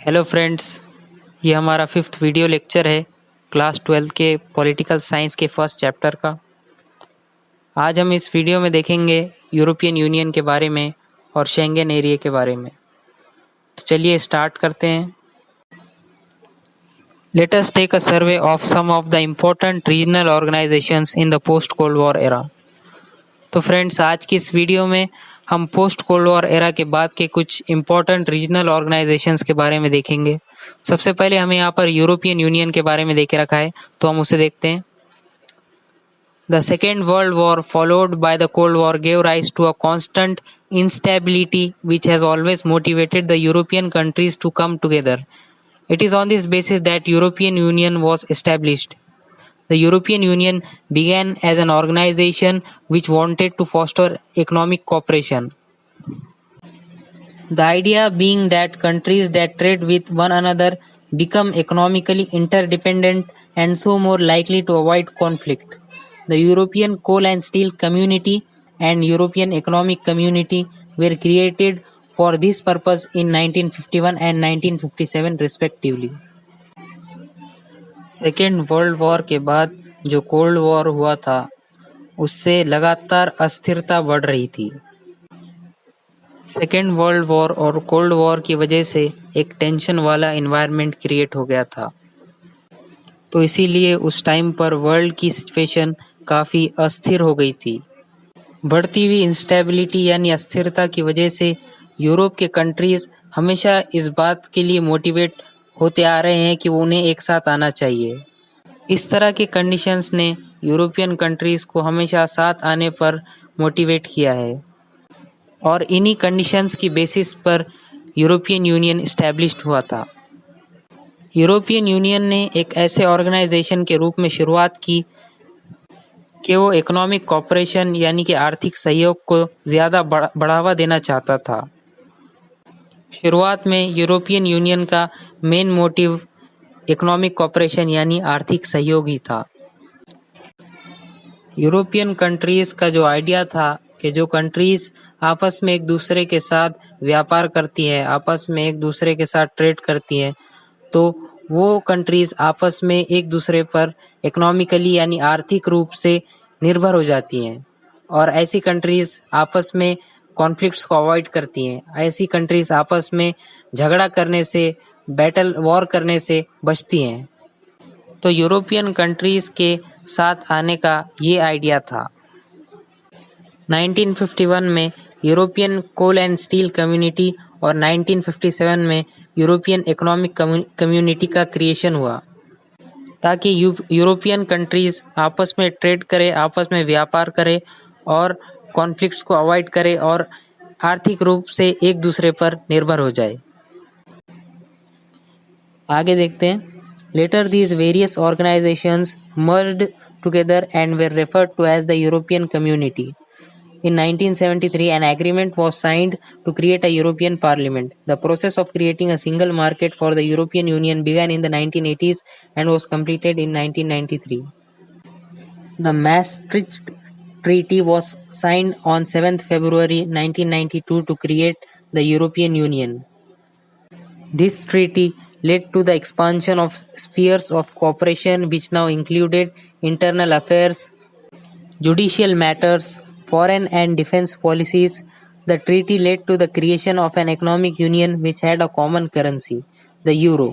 Hello friends, ये हमारा 5th video lecture है क्लास 12 के पॉलिटिकल साइंस के फर्स्ट चैप्टर का। आज हम इस वीडियो में देखेंगे यूरोपियन यूनियन के बारे में और शेंगेन एरिया के बारे में। तो चलिए स्टार्ट करते हैं। Let us take a survey of some of the important regional organizations in the post cold war era. तो फ्रेंड्स, आज की इस वीडियो में हम पोस्ट कोल्ड वॉर एरा के बाद के कुछ इम्पोर्टेंट रीजनल ऑर्गेनाइजेशंस के बारे में देखेंगे। सबसे पहले हमें यहाँ पर यूरोपियन यूनियन के बारे में देखे रखा है, तो हम उसे देखते हैं। The second world war followed by the cold war gave rise to a constant instability which has always motivated the European countries to come together. It is on this basis that European Union was established. The European Union began as an organization which wanted to foster economic cooperation. The idea being that countries that trade with one another become economically interdependent and so more likely to avoid conflict. The European Coal and Steel Community and European Economic Community were created for this purpose in 1951 and 1957 respectively. Second world war के बाद जो cold war हुआ था, उससे लगातार अस्थिरता बढ़ रही थी। सेकेंड वर्ल्ड वॉर और कोल्ड वॉर की वजह से एक टेंशन वाला एनवायरनमेंट क्रिएट हो गया था। तो इसीलिए उस टाइम पर वर्ल्ड की सिचुएशन काफ़ी अस्थिर हो गई थी। बढ़ती हुई इंस्टेबिलिटी यानी अस्थिरता की वजह से यूरोप के कंट्रीज़ हमेशा इस बात के लिए मोटिवेट होते आ रहे हैं कि उन्हें एक साथ आना चाहिए। इस तरह के कंडीशंस ने यूरोपियन कंट्रीज़ को हमेशा साथ आने पर मोटिवेट किया है और इन्हीं कंडीशंस की बेसिस पर यूरोपियन यूनियन इस्टेब्लिश्ड हुआ था। यूरोपियन यूनियन ने एक ऐसे ऑर्गेनाइजेशन के रूप में शुरुआत की कि वो इकोनॉमिक कोऑपरेशन यानी कि आर्थिक सहयोग को ज़्यादा बढ़ावा देना चाहता था। शुरुआत में यूरोपियन यूनियन का मेन मोटिव इकोनॉमिक कोऑपरेशन यानी आर्थिक सहयोग ही था। यूरोपियन कंट्रीज़ का जो आइडिया था कि जो कंट्रीज़ आपस में एक दूसरे के साथ व्यापार करती है, आपस में एक दूसरे के साथ ट्रेड करती है, तो वो कंट्रीज़ आपस में एक दूसरे पर इकोनॉमिकली यानी आर्थिक रूप से निर्भर हो जाती हैं और ऐसी कंट्रीज़ आपस में कॉन्फ्लिक्ट्स को अवॉइड करती हैं। ऐसी कंट्रीज़ आपस में झगड़ा करने से, बैटल वॉर करने से बचती हैं। तो यूरोपियन कंट्रीज़ के साथ आने का ये आइडिया था। 1951 में European coal and steel community और 1957 में यूरोपियन इकोनॉमिक कम्युनिटी का क्रिएशन हुआ ताकि यूरोपियन कंट्रीज़ आपस में ट्रेड करे, आपस में व्यापार करे और कॉन्फ्लिक्ट्स को अवॉइड करे और आर्थिक रूप से एक दूसरे पर निर्भर हो जाए। आगे देखते हैं। Later these various organizations merged together and were referred to as the European community. In 1973, an agreement was signed to create a European Parliament. The process of creating a single market for the European Union began in the 1980s and was completed in 1993. The Maastricht Treaty was signed on 7th February 1992 to create the European Union. This treaty led to the expansion of spheres of cooperation which now included internal affairs, judicial matters, foreign and defense policies. The treaty led to the creation of an economic union which had a common currency, the euro.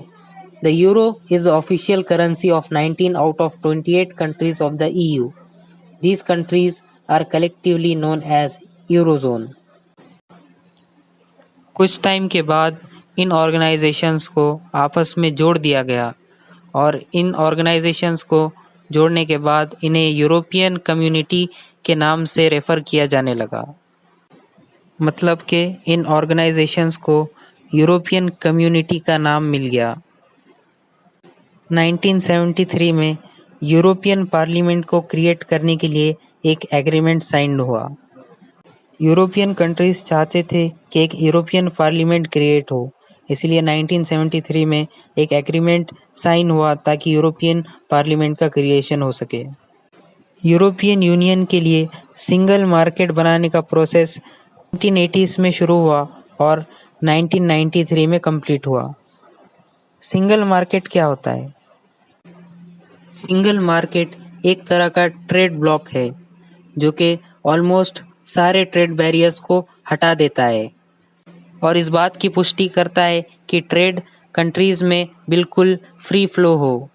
The euro is the official currency of 19 out of 28 countries of the EU. These countries are collectively known as Eurozone. कुछ time के बाद इन organisations को आपस में जोड़ दिया गया और इन ऑर्गेनाइजेशंस को जोड़ने के बाद इन्हें यूरोपियन कम्युनिटी के नाम से रेफर किया जाने लगा। मतलब कि इन ऑर्गेनाइजेशंस को यूरोपियन कम्युनिटी का नाम मिल गया। 1973 में यूरोपियन पार्लियामेंट को क्रिएट करने के लिए एक एग्रीमेंट साइन हुआ। यूरोपियन कंट्रीज चाहते थे कि एक यूरोपियन पार्लियामेंट क्रिएट हो, इसलिए 1973 में एक एग्रीमेंट साइन हुआ ताकि यूरोपियन पार्लियामेंट का क्रिएशन हो सके। यूरोपियन यूनियन के लिए सिंगल मार्केट बनाने का प्रोसेस 1980s में शुरू हुआ और 1993 में कंप्लीट हुआ। सिंगल मार्केट क्या होता है? सिंगल मार्केट एक तरह का ट्रेड ब्लॉक है जो कि ऑलमोस्ट सारे ट्रेड बैरियर्स को हटा देता है और इस बात की पुष्टि करता है कि ट्रेड कंट्रीज में बिल्कुल फ्री फ्लो हो।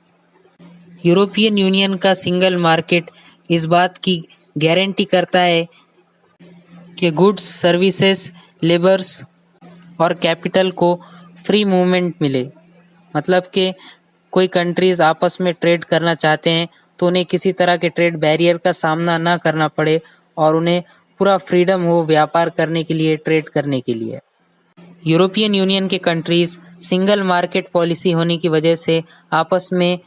यूरोपियन यूनियन का सिंगल मार्केट इस बात की गारंटी करता है कि गुड्स, सर्विसेज, लेबर्स और कैपिटल को फ्री मूवमेंट मिले। मतलब कि कोई कंट्रीज आपस में ट्रेड करना चाहते हैं तो उन्हें किसी तरह के ट्रेड बैरियर का सामना ना करना पड़े और उन्हें पूरा फ्रीडम हो व्यापार करने के लिए, ट्रेड करने के लिए। यूरोपियन यूनियन के कंट्रीज सिंगल मार्केट पॉलिसी होने की वजह से आपस में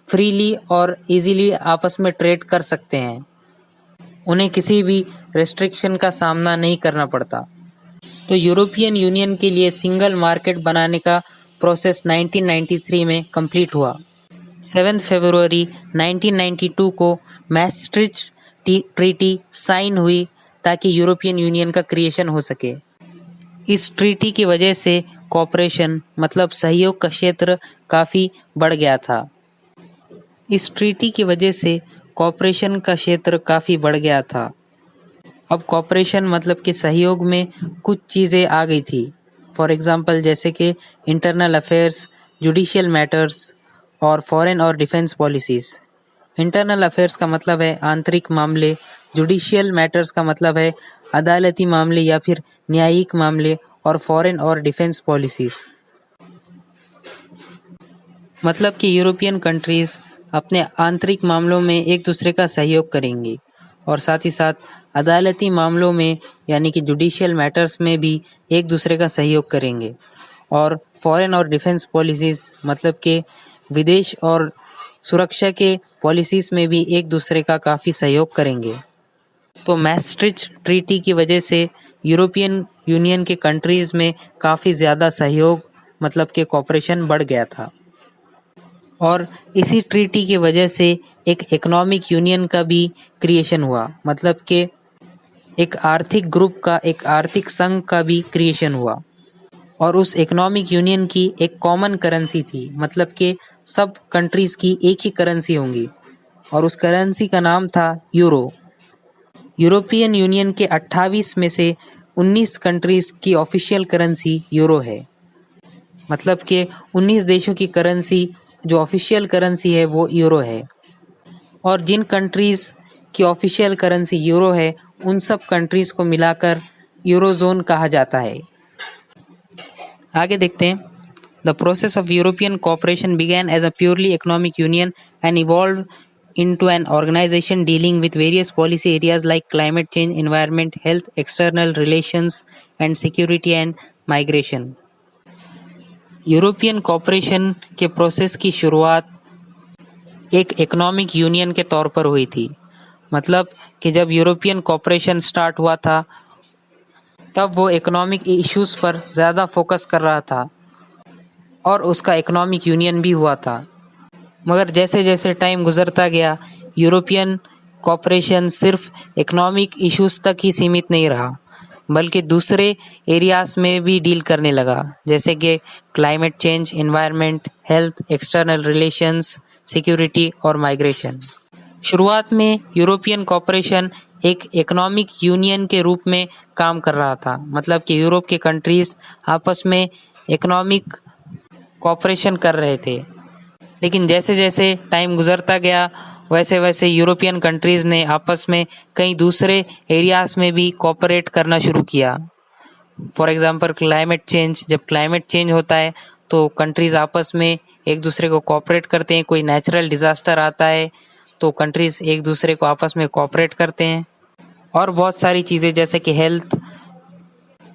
फ्रीली और इजीली आपस में ट्रेड कर सकते हैं। उन्हें किसी भी रेस्ट्रिक्शन का सामना नहीं करना पड़ता। तो यूरोपियन यूनियन के लिए सिंगल मार्केट बनाने का प्रोसेस 1993 में कंप्लीट हुआ। 7 फरवरी 1992 को मैस्ट्रिच ट्रीटी साइन हुई ताकि यूरोपियन यूनियन का क्रिएशन हो सके। इस ट्रीटी की वजह से कॉपरेशन मतलब सहयोग का क्षेत्र काफ़ी बढ़ गया था। इस ट्रीटी की वजह से कॉपरेशन का क्षेत्र काफ़ी बढ़ गया था। अब कॉपरेशन मतलब कि सहयोग में कुछ चीज़ें आ गई थी। फॉर एग्जांपल जैसे कि इंटरनल अफेयर्स, जुडिशियल मैटर्स और फॉरेन और डिफेंस पॉलिसीज़। इंटरनल अफेयर्स का मतलब है आंतरिक मामले, जुडिशियल मैटर्स का मतलब है अदालती मामले या फिर न्यायिक मामले और फॉरेन और डिफेंस पॉलिसीज़। मतलब कि यूरोपियन कंट्रीज़ अपने आंतरिक मामलों में एक दूसरे का सहयोग करेंगी और साथ ही साथ अदालती मामलों में यानी कि जुडिशियल मैटर्स में भी एक दूसरे का सहयोग करेंगे और फॉरेन और डिफेंस पॉलिसीज़ मतलब कि विदेश और सुरक्षा के पॉलिसीज़ में भी एक दूसरे का काफ़ी सहयोग करेंगे। तो मैस्ट्रिच ट्रीटी की वजह से यूरोपियन यूनियन के कंट्रीज़ में काफ़ी ज़्यादा सहयोग मतलब कि कॉपरेशन बढ़ गया था और इसी ट्रीटी की वजह से एक इकोनॉमिक यूनियन का भी क्रिएशन हुआ। मतलब कि एक आर्थिक ग्रुप का, एक आर्थिक संघ का भी क्रिएशन हुआ और उस इकोनॉमिक यूनियन की एक कॉमन करेंसी थी। मतलब कि सब कंट्रीज़ की एक ही करेंसी होंगी और उस करेंसी का नाम था यूरो। यूरोपियन यूनियन के 28 में से 19 कंट्रीज़ की ऑफिशियल करेंसी यूरो है। मतलब कि 19 देशों की करेंसी जो ऑफिशियल करेंसी है वो यूरो है और जिन कंट्रीज़ की ऑफिशियल करेंसी यूरो है उन सब कंट्रीज़ को मिलाकर यूरोजोन कहा जाता है। आगे देखते हैं। The process of European cooperation began as a purely economic union and evolve into an organization dealing with various policy areas like climate change, environment, health, external relations, and security and migration. European cooperation के process की शुरुआत एक economic union के तौर पर हुई थी। मतलब कि जब यूरोपियन कॉपरेशन स्टार्ट हुआ था तब वो इकोनॉमिक इश्यूज पर ज़्यादा फोकस कर रहा था और उसका इकोनॉमिक यूनियन भी हुआ था। मगर जैसे जैसे टाइम गुजरता गया यूरोपियन कॉपरेशन सिर्फ इकोनॉमिक इश्यूज तक ही सीमित नहीं रहा बल्कि दूसरे एरियाज में भी डील करने लगा जैसे कि climate change, environment, health, external relations, security और माइग्रेशन। शुरुआत में यूरोपियन कॉपरेशन एक इकोनॉमिक यूनियन के रूप में काम कर रहा था। मतलब कि यूरोप के कंट्रीज आपस में इकोनॉमिक कॉपरेशन कर रहे थे, लेकिन जैसे जैसे टाइम गुजरता गया वैसे वैसे यूरोपियन कंट्रीज़ ने आपस में कई दूसरे एरियाज़ में भी कोऑपरेट करना शुरू किया। फॉर एग्जांपल क्लाइमेट चेंज, जब क्लाइमेट चेंज होता है तो कंट्रीज़ आपस में एक दूसरे को कोऑपरेट करते हैं। कोई नेचुरल डिज़ास्टर आता है तो कंट्रीज़ एक दूसरे को आपस में कोऑपरेट करते हैं और बहुत सारी चीज़ें जैसे कि health,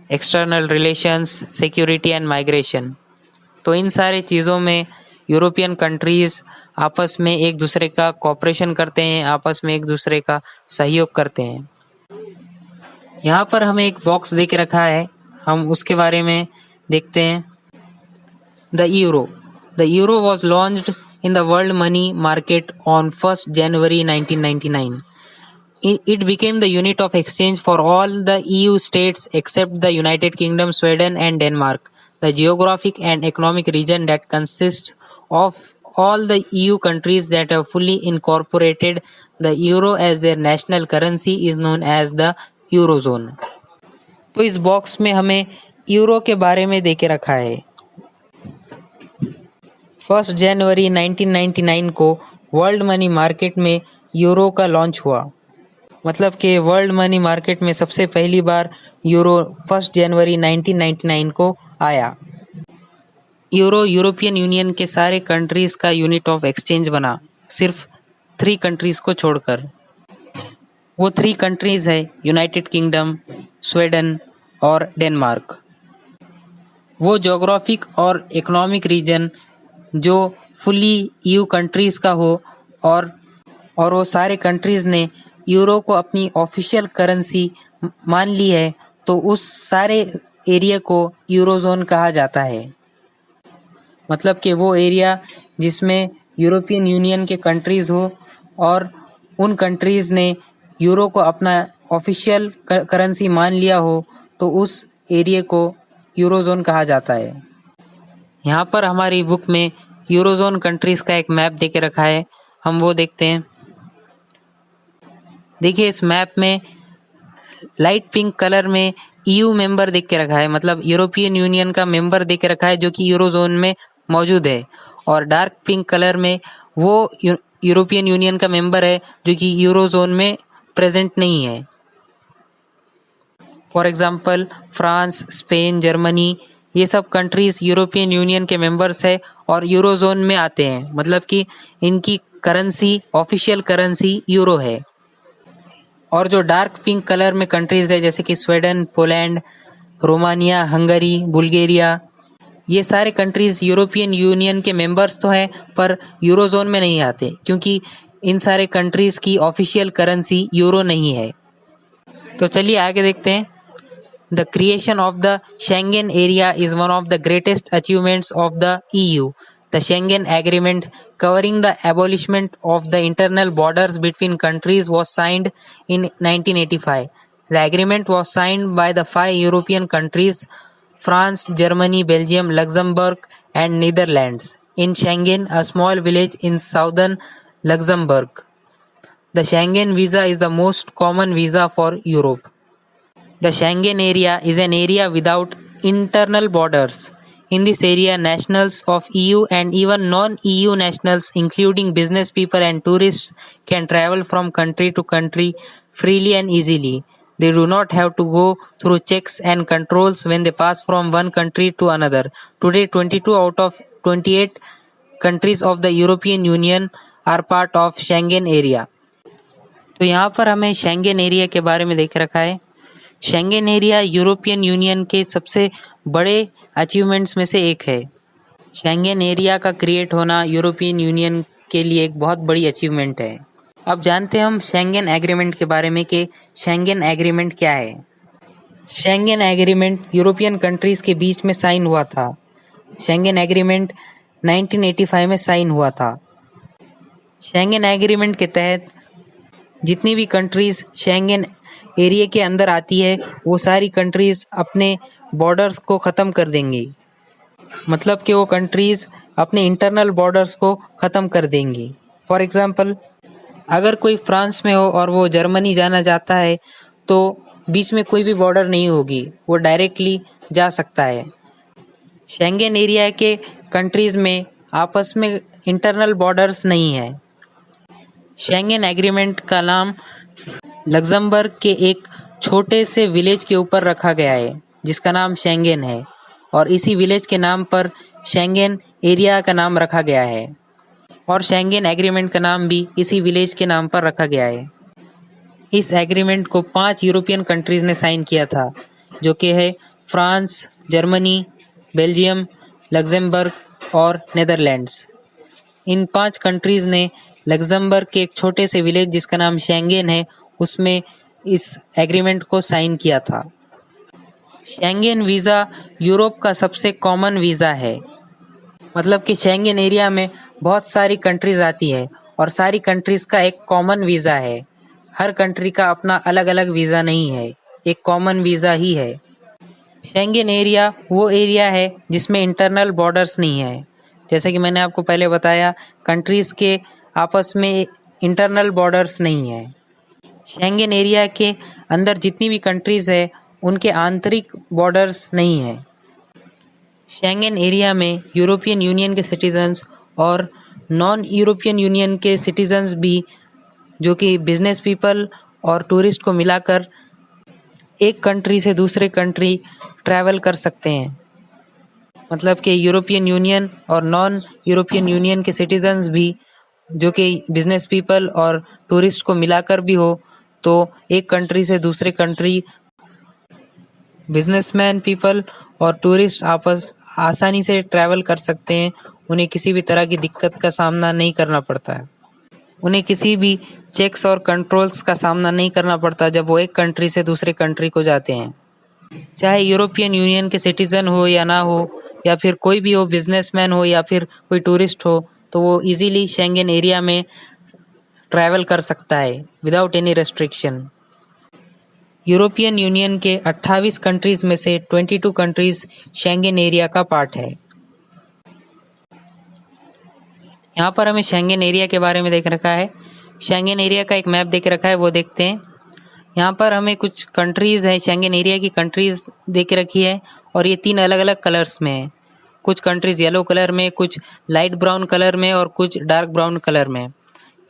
external relations, security and migration. तो इन सारी चीज़ों में यूरोपियन कंट्रीज़ आपस में एक दूसरे का कोऑपरेशन करते हैं, आपस में एक दूसरे का सहयोग करते हैं। यहाँ पर हमें एक बॉक्स दे के रखा है, हम उसके बारे में देखते हैं। The euro was launched in the world money market on 1 January 1999. It became the unit of exchange for all the EU states except the United Kingdom, Sweden and Denmark. the geographic and economic region that consists of all the EU countries that have fully incorporated the euro as their national currency is known as the eurozone. तो इस box में हमें euro के बारे में देके रखा है। 1 जनवरी 1999 को वर्ल्ड मनी मार्केट में यूरो का लॉन्च हुआ। मतलब कि वर्ल्ड मनी मार्केट में सबसे पहली बार यूरो 1 जनवरी 1999 को आया। यूरो यूरोपियन यूनियन के सारे कंट्रीज का यूनिट ऑफ एक्सचेंज बना, सिर्फ 3 कंट्रीज को छोड़कर। वो 3 कंट्रीज है यूनाइटेड किंगडम, स्वीडन और डेनमार्क। वो ज्योग्राफिक और इकोनॉमिक रीजन जो फुली ईयू कंट्रीज का हो और वो सारे कंट्रीज ने यूरो को अपनी ऑफिशियल करेंसी मान ली है, तो उस सारे एरिया को यूरोजोन कहा जाता है। मतलब कि वो एरिया जिसमें यूरोपियन यूनियन के कंट्रीज हो और उन कंट्रीज ने यूरो को अपना ऑफिशियल करेंसी मान लिया हो, तो उस एरिया को यूरोजोन कहा जाता है। यहाँ पर हमारी बुक में यूरोजोन कंट्रीज का एक मैप देके रखा है, हम वो देखते हैं। देखिए इस मैप में लाइट पिंक कलर में ईयू मेंबर देख के रखा है, मतलब यूरोपियन यूनियन का मेंबर देख के रखा है जो कि यूरोजोन में मौजूद है, और डार्क पिंक कलर में वो यूरोपियन यूनियन का मेंबर है जो कि यूरोजोन में प्रेजेंट नहीं है। For example France, Spain, Germany, ये सब कंट्रीज यूरोपियन यूनियन के मेंबर्स है और यूरोजोन में आते हैं, मतलब कि इनकी करेंसी ऑफिशियल करेंसी यूरो है। और जो डार्क पिंक कलर में कंट्रीज है जैसे कि Sweden, Poland, Romania, Hungary, Bulgaria, ये सारे कंट्रीज यूरोपियन यूनियन के मेंबर्स तो हैं पर यूरोजोन में नहीं आते, क्योंकि इन सारे कंट्रीज की ऑफिशियल करेंसी यूरो नहीं है। तो चलिए आगे देखते हैं। The creation of the Schengen area is one of the greatest achievements of the EU. The Schengen Agreement, covering the abolishment of the internal borders between countries, was signed in 1985. The agreement was signed by the 5 European countries: France, Germany, Belgium, Luxembourg, and Netherlands. In Schengen, a small village in southern Luxembourg. The Schengen visa is the most common visa for Europe. The Schengen area is an area without internal borders. In this area, nationals of EU and even non-EU nationals, including business people and tourists, can travel from country to country freely and easily. They do not have to go through checks and controls when they pass from one country to another. Today, 22 out of 28 countries of the European Union are part of Schengen area. तो यहाँ पर हमें Schengen area के बारे में देख रखा है। शेंगेन एरिया यूरोपियन यूनियन के सबसे बड़े अचीवमेंट्स में से एक है। शेंगेन एरिया का क्रिएट होना यूरोपियन यूनियन के लिए एक बहुत बड़ी अचीवमेंट है। अब जानते हैं हम शेंगेन एग्रीमेंट के बारे में कि शेंगेन एग्रीमेंट क्या है। शेंगेन एग्रीमेंट यूरोपियन कंट्रीज के बीच में साइन हुआ था। शेंगेन एग्रीमेंट 1985 में साइन हुआ था। शेंगेन एग्रीमेंट के तहत जितनी भी कंट्रीज शेंगेन एरिया के अंदर आती है वो सारी कंट्रीज अपने बॉर्डर्स को ख़त्म कर देंगी। मतलब कि वो कंट्रीज अपने इंटरनल बॉर्डर्स को ख़त्म कर देंगी। फॉर एग्जांपल अगर कोई फ्रांस में हो और वो जर्मनी जाना चाहता है तो बीच में कोई भी बॉर्डर नहीं होगी, वो डायरेक्टली जा सकता है। शेंगेन एरिया के कंट्रीज में आपस में इंटरनल बॉर्डर्स नहीं है। शेंगेन एग्रीमेंट का नाम लग्जमबर्ग के एक छोटे से विलेज के ऊपर रखा गया है जिसका नाम शेंगेन है, और इसी विलेज के नाम पर शेंगेन एरिया का नाम रखा गया है, और शेंगेन एग्रीमेंट का नाम भी इसी विलेज के नाम पर रखा गया है। इस एग्रीमेंट को 5 यूरोपियन कंट्रीज ने साइन किया था, जो कि है फ्रांस, जर्मनी, बेल्जियम, लग्जमबर्ग और नेदरलैंड्स। इन 5 कंट्रीज ने लग्जमबर्ग के एक छोटे से विलेज जिसका नाम शेंगेन है उसमें इस एग्रीमेंट को साइन किया था। शेंगेन वीज़ा यूरोप का सबसे कॉमन वीज़ा है। मतलब कि शेंगेन एरिया में बहुत सारी कंट्रीज आती है और सारी कंट्रीज का एक कॉमन वीज़ा है। हर कंट्री का अपना अलग अलग वीज़ा नहीं है, एक कॉमन वीज़ा ही है। शेंगेन एरिया वो एरिया है जिसमें इंटरनल बॉर्डर्स नहीं है। जैसे कि मैंने आपको पहले बताया, कंट्रीज के आपस में इंटरनल बॉर्डर्स नहीं है। शेंगेन एरिया के अंदर जितनी भी कंट्रीज है उनके आंतरिक बॉर्डर्स नहीं है। शेंगेन एरिया में यूरोपियन यूनियन के सिटीजन्स और नॉन यूरोपियन यूनियन के सिटीजन्स भी, जो कि बिजनेस पीपल और टूरिस्ट को मिलाकर, एक कंट्री से दूसरे कंट्री ट्रैवल कर सकते हैं। मतलब कि यूरोपियन यूनियन और नॉन यूरोपियन यूनियन के सिटीजन्स भी, जो कि बिजनेस पीपल और टूरिस्ट को मिलाकर भी हो, तो एक कंट्री से दूसरे कंट्री बिजनेसमैन पीपल और टूरिस्ट आपस आसानी से ट्रैवल कर सकते हैं। उन्हें किसी भी तरह की दिक्कत का सामना नहीं करना पड़ता है। उन्हें किसी भी चेक्स और कंट्रोल्स का सामना नहीं करना पड़ता जब वो एक कंट्री से दूसरे कंट्री को जाते हैं। चाहे यूरोपियन यूनियन के सिटीजन हो या ना हो, या फिर कोई भी हो, बिजनेसमैन हो या फिर कोई टूरिस्ट हो, तो वो इजीली शेंगेन एरिया में ट्रैवल कर सकता है without any restriction. European union के 28 कंट्रीज में से 22 कंट्रीज शेंगेन एरिया का पार्ट है। यहाँ पर हमें शेंगेन एरिया के बारे में देख रखा है। शेंगेन एरिया का एक मैप देख रखा है, वो देखते हैं। यहाँ पर हमें कुछ कंट्रीज है, शेंगेन एरिया की कंट्रीज देख रखी है, और ये 3 अलग अलग कलर्स में है। कुछ कंट्रीज येलो कलर में, कुछ लाइट ब्राउन कलर में और कुछ डार्क ब्राउन कलर में।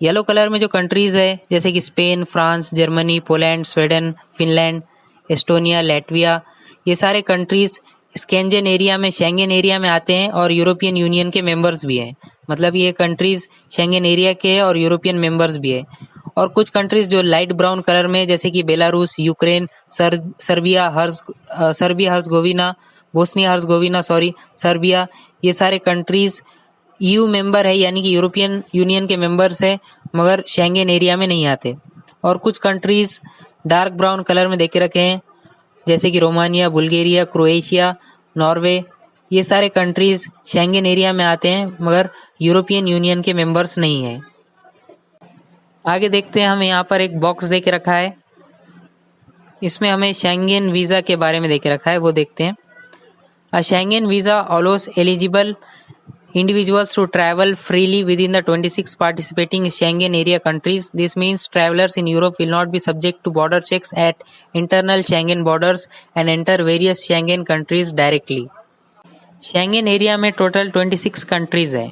येलो कलर में जो कंट्रीज है, जैसे कि Spain, France, Germany, Poland, Sweden, Finland, Estonia, Latvia, ये सारे कंट्रीज स्केंजन एरिया में, शेंगेन एरिया में आते हैं और यूरोपियन यूनियन के मेंबर्स भी हैं। मतलब ये कंट्रीज शेंगेन एरिया के हैं और यूरोपियन मेंबर्स भी है। और कुछ कंट्रीज जो लाइट ब्राउन कलर में, जैसे कि Belarus, Ukraine, Serbia Herzegovina, Bosnia Herzegovina, Serbia, ये सारे कंट्रीज ईयू मेंबर है, यानी कि यूरोपियन यूनियन के मेंबर्स है, मगर शेंगेन एरिया में नहीं आते। और कुछ कंट्रीज डार्क ब्राउन कलर में देख रखे हैं, जैसे कि रोमानिया, बुल्गारिया, क्रोएशिया, नॉर्वे, ये सारे कंट्रीज शेंगेन एरिया में आते हैं मगर यूरोपियन यूनियन के मेंबर्स नहीं है। आगे देखते हैं, हमें यहाँ पर एक बॉक्स देख रखा है, इसमें हमें शेंगेन वीज़ा के बारे में देख रखा है, वो देखते हैं। A Schengen visa allows eligible individuals to travel freely within the 26 participating Schengen area countries. This means travelers in Europe will not be subject to border checks at internal Schengen borders and enter various Schengen countries directly. Schengen area में total 26 countries है,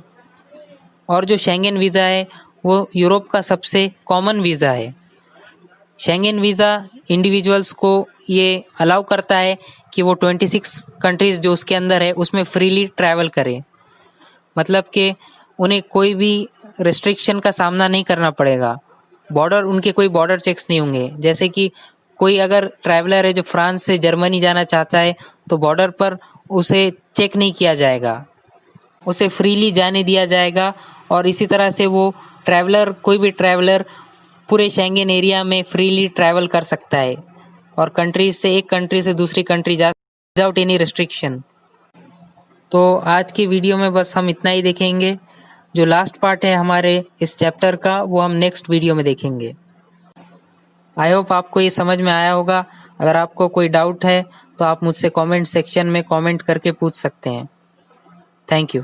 और जो Schengen visa है वो Europe का सबसे common visa है। Schengen visa individuals को ये अलाउ करता है कि वो 26 कंट्रीज जो उसके अंदर है उसमें फ्रीली ट्रैवल करें। मतलब कि उन्हें कोई भी रेस्ट्रिक्शन का सामना नहीं करना पड़ेगा। उनके कोई बॉर्डर चेक्स नहीं होंगे। जैसे कि कोई अगर ट्रैवलर है जो फ्रांस से जर्मनी जाना चाहता है, तो बॉर्डर पर उसे चेक नहीं किया जाएगा, उसे फ्रीली जाने दिया जाएगा। और इसी तरह से वो कोई भी ट्रैवलर पूरे शेंगेन एरिया में फ्रीली ट्रैवल कर सकता है और एक कंट्री से दूसरी कंट्री जा विदाउट एनी रेस्ट्रिक्शन। तो आज की वीडियो में बस हम इतना ही देखेंगे। जो लास्ट पार्ट है हमारे इस चैप्टर का, वो हम नेक्स्ट वीडियो में देखेंगे। आई होप आपको ये समझ में आया होगा। अगर आपको कोई डाउट है तो आप मुझसे कमेंट सेक्शन में कमेंट करके पूछ सकते हैं। Thank you.